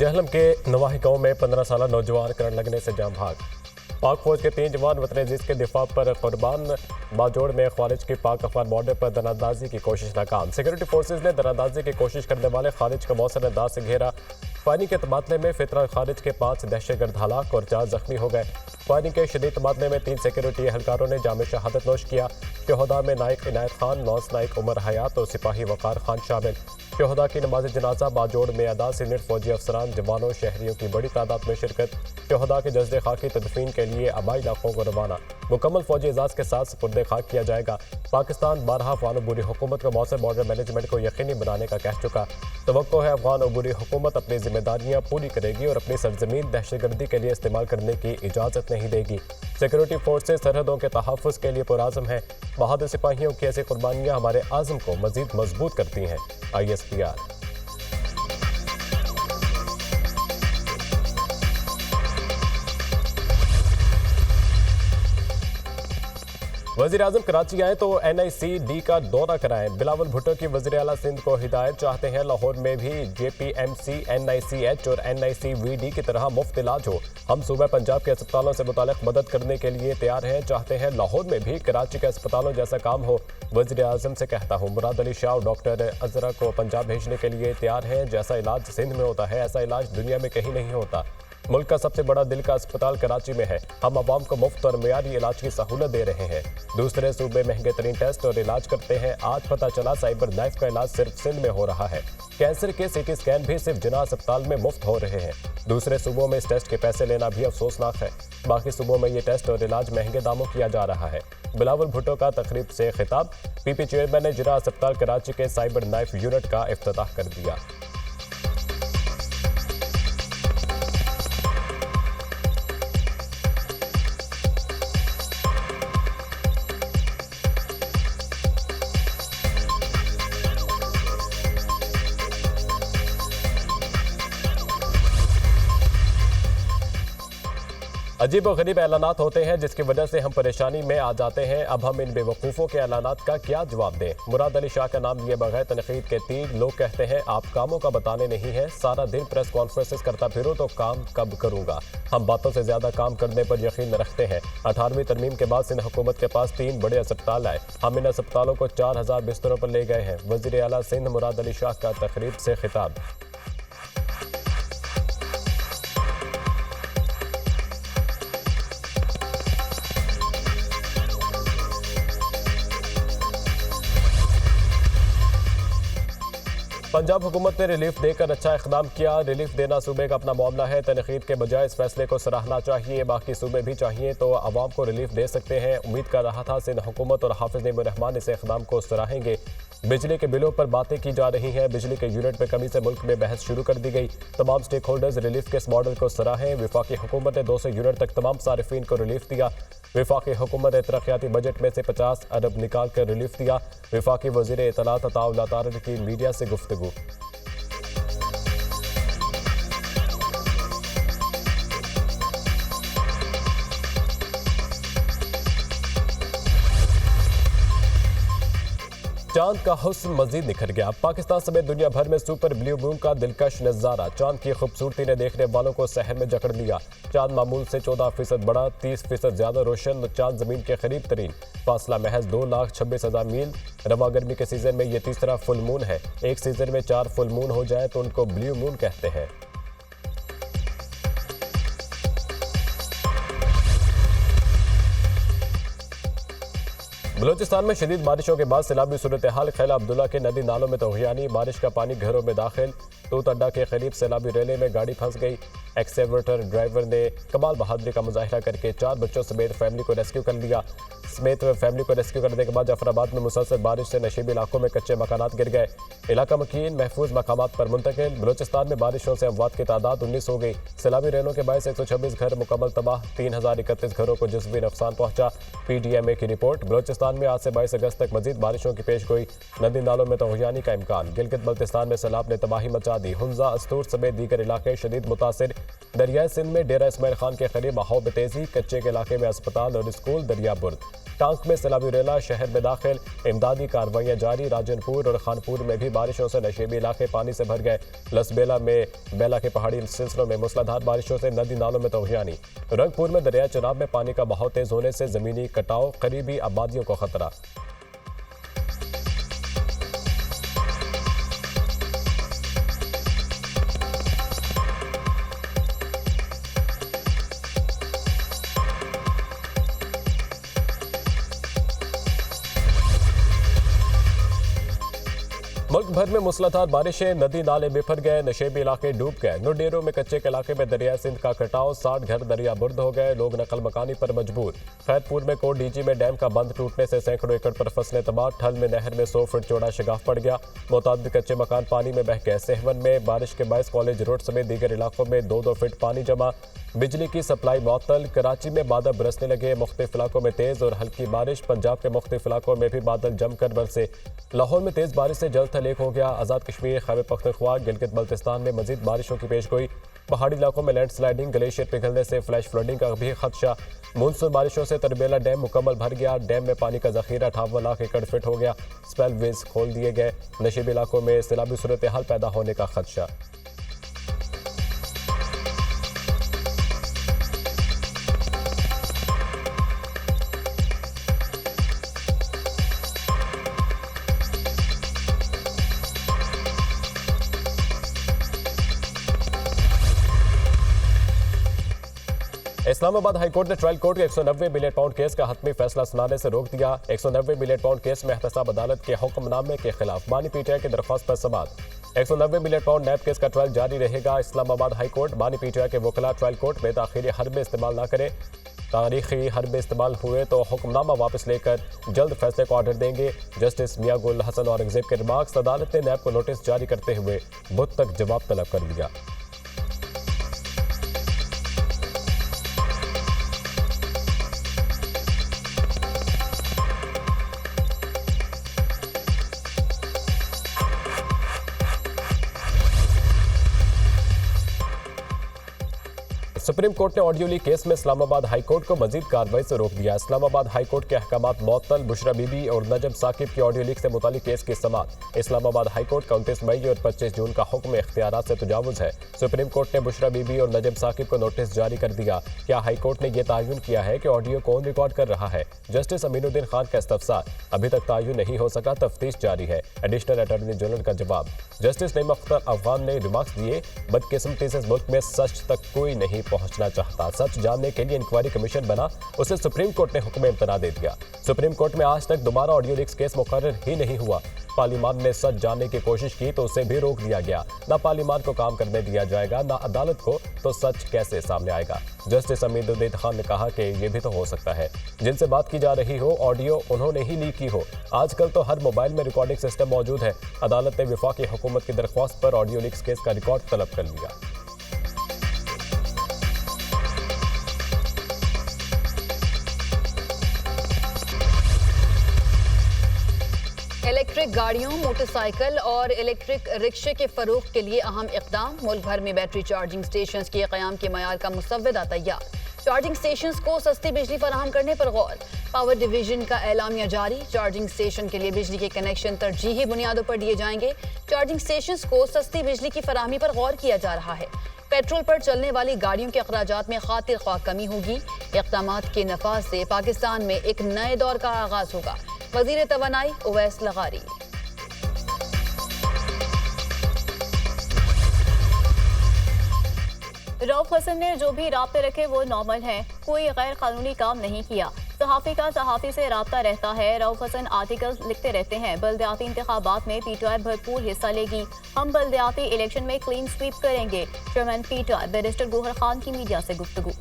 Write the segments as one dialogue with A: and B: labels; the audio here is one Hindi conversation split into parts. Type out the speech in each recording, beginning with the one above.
A: जहलम के नवाही गांव में 15 साल नौजवान करंट लगने से जान भाग। पाक फौज के 3 जवान वतन अजीज के दिफा पर कुर्बान। बाजोड़ में खारिज की पाक अफगान बॉर्डर पर दरारंदाजी की कोशिश नाकाम। सिक्योरिटी फोर्सेज ने दरारंदाजी की कोशिश करने वाले खारिज का मौसर अंदाज से घेरा। फायरिंग के तबादले में फितरा खारिज के 5 दहशतगर्द हलाक और 4 जख्मी हो गए। फायरिंग के शदीद तबादले में 3 सिक्योरिटी एहलकारों ने जाम शहादत नोश किया। शहदा में नायक इनायत खान, लॉन्स नायक उमर हयात और सिपाही वकार खान शामिल। शहदा की नमाज जनाजा बाजोड़ में अदा। सीनियर फौजी अफसरान, जवानों, शहरियों की बड़ी तादाद में शिरकत। शहदा के जज्बे खाकी तदफीन के लिए आबाई इलाकों को रवाना। मुकम्मल फौजी एजाज के साथ सुपुर्द खाक किया जाएगा। पाकिस्तान 12 अफगान अबूरी हुकूमत को मौसर बॉर्डर मैनेजमेंट को यकीनी बनाने का कह चुका। तवक्को है अफगान अबूरी हुकूमत अपनी जिम्मेदारियां पूरी करेगी और अपनी सरजमीन दहशतगर्दी के लिए इस्तेमाल करने की इजाज़त नहीं देगी। सिक्योरिटी फोर्सेज सरहदों के तहफ़्फ़ुज़ के लिए पुराज़म है। बहादुर सिपाहियों की ऐसी कुर्बानियाँ हमारे आज़म को मज़ीद मजबूत करती हैं। ISPR। वज़ीर आज़म कराची आए तो NICD का दौरा कराएं। बिलावल भुट्टो की वज़ीर आला सिंध को हिदायत। चाहते हैं लाहौर में भी JPMC, NICH और NICVD की तरह मुफ्त इलाज हो। हम सूबा पंजाब के अस्पतालों से मुताल्लिक़ मदद करने के लिए तैयार हैं। चाहते हैं लाहौर में भी कराची के अस्पतालों जैसा काम हो। वज़ीर आज़म से कहता हूँ, मुराद अली शाह और डॉक्टर अजरा को पंजाब भेजने के लिए तैयार हैं। जैसा इलाज सिंध में होता है ऐसा इलाज दुनिया में कहीं नहीं होता। मुल्क का सबसे बड़ा दिल का अस्पताल कराची में है। हम आवाम को मुफ्त और मियारी इलाज की सहूलत दे रहे हैं। दूसरे सूबे महंगे तरीन टेस्ट और इलाज करते हैं। आज पता चला साइबर नाइफ का इलाज सिर्फ सिंध में हो रहा है। कैंसर के CT स्कैन भी सिर्फ जिना अस्पताल में मुफ्त हो रहे हैं। दूसरे सूबों में इस टेस्ट के पैसे लेना भी अफसोसनाक है। बाकी सूबों में ये टेस्ट और इलाज महंगे दामों किया जा रहा है। बिलावल भुट्टो का तकरीब से खिताब। PP चेयरमैन ने जिना अस्पताल कराची के साइबर नाइफ यूनिट का इफ्तिताह कर दिया। अजीब और गरीब ऐलानात होते हैं जिसकी वजह से हम परेशानी में आ जाते हैं। अब हम इन बेवकूफ़ों के ऐलानात का क्या जवाब दें। मुराद अली शाह का नाम लिए बगैर तनकीद के तीर। लोग कहते हैं आप कामों का बताने नहीं है। सारा दिन प्रेस कॉन्फ्रेंसेस करता फिरो तो काम कब करूंगा। हम बातों से ज्यादा काम करने पर यकीन रखते हैं। 18वीं तरमीम के बाद सिंध हुकूमत के पास 3 बड़े अस्पताल आए। हम इन अस्पतालों को 4000 बिस्तरों पर ले गए हैं। वज़ीर आला सिंध मुराद अली शाह का तकरीब से खिताब। पंजाब हुकूमत ने रिलीफ देकर अच्छा इक़दाम किया। रिलीफ देना सूबे का अपना मामला है। तनकीद के बजाय इस फैसले को सराहना चाहिए। बाकी सूबे भी चाहिए तो अवाम को रिलीफ दे सकते हैं। उम्मीद कर रहा था सिंध हुकूमत और हाफिज नईमुर रहमान इस इक़दाम को सराहेंगे। बिजली के बिलों पर बातें की जा रही हैं। बिजली के यूनिट में कमी से मुल्क में बहस शुरू कर दी गई। तमाम स्टेक होल्डर्स रिलीफ के इस मॉडल को सराहें। वफाकी हुकूमत ने 200 यूनिट तक तमाम सारिफीन को रिलीफ दिया। वफाकी हुकूमत ने तरक्याती बजट में से 50 अरब निकाल कर रिलीफ दिया। वफाकी वज़ीर इत्तलात अताउल्लाह तारड़ की मीडिया से गुफ्तगू। चांद का हुस्न मजीद निखर गया। पाकिस्तान समेत दुनिया भर में सुपर ब्लू मून का दिलकश नजारा। चांद की खूबसूरती ने देखने वालों को सहर में जकड़ लिया। चांद मामूल से 14% बड़ा, 30% ज्यादा रोशन। चांद जमीन के करीब तरीन फासला महज 2,26,000 मील। रवा गर्मी के सीजन में यह तीसरा फुल मून है। एक सीजन में 4 फुल मून हो जाए तो उनको ब्लू मून कहते हैं। बलूचिस्तान में शदीद बारिशों के बाद सैलाबी सूरत हाल। खैला अब्दुल्ला के नदी नालों में तोहियानी। बारिश का पानी घरों में दाखिल। तूत अड्डा के करीब सैलाबी रेले में गाड़ी फंस गई। एक्सेवेटर ड्राइवर ने कमाल बहादुरी का मुजाहिरा करके 4 बच्चों समेत फैमिली को रेस्क्यू कर लिया। फैमिली को रेस्क्यू करने के बाद जफराबाद में मुसलसल बारिश से नशीबी इलाकों में कच्चे मकानात गिर गए। इलाका मकीन महफूज मकामात पर मुंतकिल। बलूचिस्तान में बारिशों से अमवात की तादाद 19 हो गई। सैलाबी रेलों के बायस 126 घर मुकम्मल तबाह। 3031 घरों को जिस्मी नुकसान पहुंचा। PDMA की रिपोर्ट। बलूचिस्तान में आज से 22 अगस्त तक मजीद बारिशों की पेश गोई। नदी नालों में तोहियानी का इम्कान। गिलगित बल्तिस्तान में सैलाब ने तबाही मचा दी। हुंजा, अस्तूर समेत दीगर इलाके शदीद मुतासिर। दरियाए सिंध में डेरा इस्माइल खान के करीब बहाव में तेजी। कच्चे के इलाके में अस्पताल और स्कूल दरिया बुर्द। टांक में सैलाबी रेला शहर में दाखिल, इमदादी कार्रवाइयां जारी। राजनपुर और खानपुर में भी बारिशों से नशेबी इलाके पानी से भर गए। लसबेला में बेला के पहाड़ी सिलसिलों में मूसलाधार बारिशों से नदी नालों में तगयानी। रंगपुर में दरिया चनाब में पानी का बहाव तेज होने से जमीनी कटाव, करीबी आबादियों को खतरा। मुल्क भर में मूसलाधार बारिशें, नदी नाले बिफर गए, नशेबी इलाके डूब गए। नुडेरों में कच्चे के इलाके में दरिया सिंध का कटाव, 60 घर दरिया बुर्द हो गए, लोग नकल मकानी पर मजबूर। खैरपुर में कोट डीजी में डैम का बंद टूटने से सैकड़ों एकड़ पर फसलें तबाह। ठल में नहर में 100 फुट चौड़ा शगाफ पड़ गया, मुताबिक कच्चे मकान पानी में बह गए। सेहवन में बारिश के बायस कॉलेज रोड समेत दीगर इलाकों में 2-2 फीट पानी जमा। बिजली की सप्लाई मुअत्तल। कराची में बादल बरसने लगे, मुख्तलिफ इलाकों में तेज और हल्की बारिश। पंजाब के मुख्तलिफ इलाकों में भी बादल जमकर बरसे। लाहौर में तेज बारिश से जल थल एक हो गया। आज़ाद कश्मीर, खैबर पख्तूनख्वा, गिलगित बल्तिस्तान में मजीद बारिशों की पेशगोई। पहाड़ी इलाकों में लैंडस्लाइडिंग, ग्लेशियर पिघलने से फ्लैश फ्लडिंग का भी खदशा। मानसून बारिशों से तरबेला डैम मुकम्मल भर गया। डैम में पानी का जखीरा 58 लाख एकड़ फिट हो गया। स्पेल वेज खोल दिए गए। नशीबी इलाकों में सैलाबी सूरत हाल पैदा होने का खदशा। इस्लामाबाद हाईकोर्ट ने ट्रायल कोर्ट के 190 बिलियन पाउंड केस का हतमी फैसला सुनाने से रोक दिया। 190 बिलियन पाउंड केस में एहतसाब अदालत के हुक्मनामे के खिलाफ बानी पीटीआई की दरख्वास्त पर समाअत। 190 बिलियन पाउंड नैब केस का ट्रायल जारी रहेगा। इस्लामाबाद हाईकोर्ट बानी पीटीआई के वकला ट्रायल कोर्ट में ताखीरी हरबे इस्तेमाल न करें। तारीखी हरबे इस्तेमाल हुए तो हुक्मनामा वापस लेकर जल्द फैसले को ऑर्डर देंगे। जस्टिस मियां गुल हसन औरंगजेब के रिमार्क्स। अदालत ने नैब को नोटिस जारी करते हुए बुध तक जवाब तलब कर लिया। सुप्रीम कोर्ट ने ऑडियो लीक केस में इस्लामाबाद हाई कोर्ट को मजीद कार्रवाई से रोक दिया। इस्लामाबाद हाई कोर्ट के अहकामात मुअत्तल। बुशरा बीबी और नजम साकिब की ऑडियो लीक से मुतालिक केस की समाअत। इस्लामाबाद हाई कोर्ट का 29 मई और 25 जून का हुक्म इख्तियारात से तजावुज है। सुप्रीम कोर्ट ने बुशरा बीबी और नजम साकिब को नोटिस जारी कर दिया। क्या हाई कोर्ट ने यह तयन किया है कि ऑडियो कौन रिकॉर्ड कर रहा है? जस्टिस अमीनुद्दीन खान का इस्तफसार। अभी तक तयन नहीं हो सका, तफ्तीश जारी है। एडिशनल अटॉर्नी जनरल का जवाब। जस्टिस नईम अख्तर अफगान ने रिमार्क्स दिए, बदकिस्मती से मुल्क में सच तक कोई नहीं पहुंचना चाहता। सच जानने के लिए इंक्वायरी कमीशन बना, उसे सुप्रीम कोर्ट ने हुक्म इम्तना दे दिया। सुप्रीम कोर्ट में आज तक दोबारा ऑडियो लीक्स केस मुकर्रर ही नहीं हुआ। पार्लियामान ने सच जानने की कोशिश की तो उसे भी रोक दिया गया। ना पार्लियामान को काम करने दिया जाएगा, ना अदालत को, तो सच कैसे सामने आएगा? जस्टिस अमीनुद्दीन खान ने कहा कि यह भी तो हो सकता है जिनसे बात की जा रही हो ऑडियो उन्होंने ही लीक की हो। आजकल तो हर मोबाइल में रिकॉर्डिंग सिस्टम मौजूद है। अदालत ने वफाकी हुकूमत की दरख्वास्त पर ऑडियो लीक्स केस का रिकॉर्ड तलब कर लिया।
B: इलेक्ट्रिक गाड़ियों, मोटरसाइकिल और इलेक्ट्रिक रिक्शे के फरोख के लिए अहम इक़दाम। मुल्क भर में बैटरी चार्जिंग स्टेशन के क़याम के मयार का मुसव्वदा तैयार। चार्जिंग स्टेशन को सस्ती बिजली फराहम करने पर गौर। पावर डिवीजन का एलामिया जारी। चार्जिंग स्टेशन के लिए बिजली के कनेक्शन तरजीही बुनियादों पर दिए जाएंगे। चार्जिंग स्टेशन को सस्ती बिजली की फराहमी पर गौर किया जा रहा है। पेट्रोल पर चलने वाली गाड़ियों के अखराजात में खातिर ख्वाह कमी होगी। इक़दामात के नफाज से पाकिस्तान में एक नए दौर का आगाज होगा। वज़ीर तवानाई उवैस लगारी।
C: रऊफ हसन ने जो भी राब्ते रखे वो नॉर्मल है, कोई गैर कानूनी काम नहीं किया। सहाफ़ी का सहाफ़ी से राब्ता रहता है। रऊफ हसन आर्टिकल लिखते रहते हैं। बल्दियाती इंतखाबात में पीटीआई भरपूर हिस्सा लेगी। हम बल्दियाती इलेक्शन में क्लीन स्वीप करेंगे। Chairman PTI barrister Gohar Khan की मीडिया से गुफ्तगू।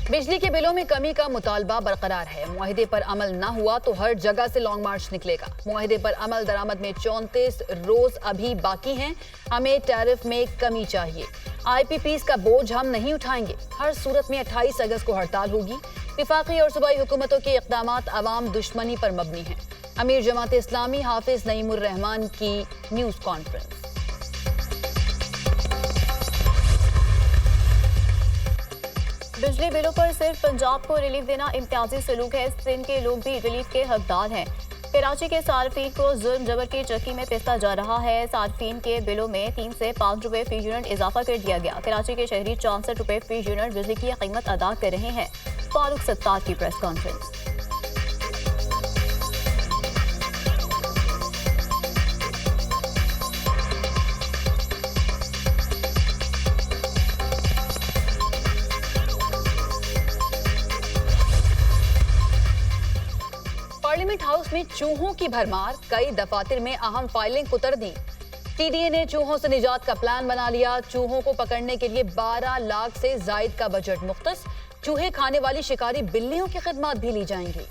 B: बिजली के बिलों में कमी का मुतालबा बरकरार है। मुआहिदे पर अमल न हुआ तो हर जगह से लॉन्ग मार्च निकलेगा। मुआहिदे पर अमल दरामद में 34 रोज अभी बाकी हैं। हमें टैरिफ में कमी चाहिए। IPPs का बोझ हम नहीं उठाएंगे। हर सूरत में 28 अगस्त को हड़ताल होगी। वफाकी और सूबाई हुकूमतों के इक़दामात अवाम दुश्मनी पर मबनी हैं। अमीर जमात इस्लामी हाफिज नईमुर रहमान की न्यूज़ कॉन्फ्रेंस।
C: बिजली बिलों पर सिर्फ पंजाब को रिलीफ देना इम्तियाजी सलूक है, सिंध के लोग भी रिलीफ के हकदार हैं। कराची के सार्फिन को जुल्म जबर की चक्की में पिसता जा रहा है। सार्फिन के बिलों में 3 से 5 रुपए फी यूनिट इजाफा कर दिया गया। कराची के शहरी 64 रुपए फी यूनिट बिजली की कीमत अदा कर रहे हैं। फारूक सत्तार की प्रेस कॉन्फ्रेंस।
B: पार्लियामेंट हाउस में चूहों की भरमार, कई दफातर में अहम फाइलें कुतर दी। टीडीए ने चूहों से निजात का प्लान बना लिया। चूहों को पकड़ने के लिए 12 लाख से जायद का बजट मुख्तस। चूहे खाने वाली शिकारी बिल्लियों की खिदमत भी ली जाएंगी।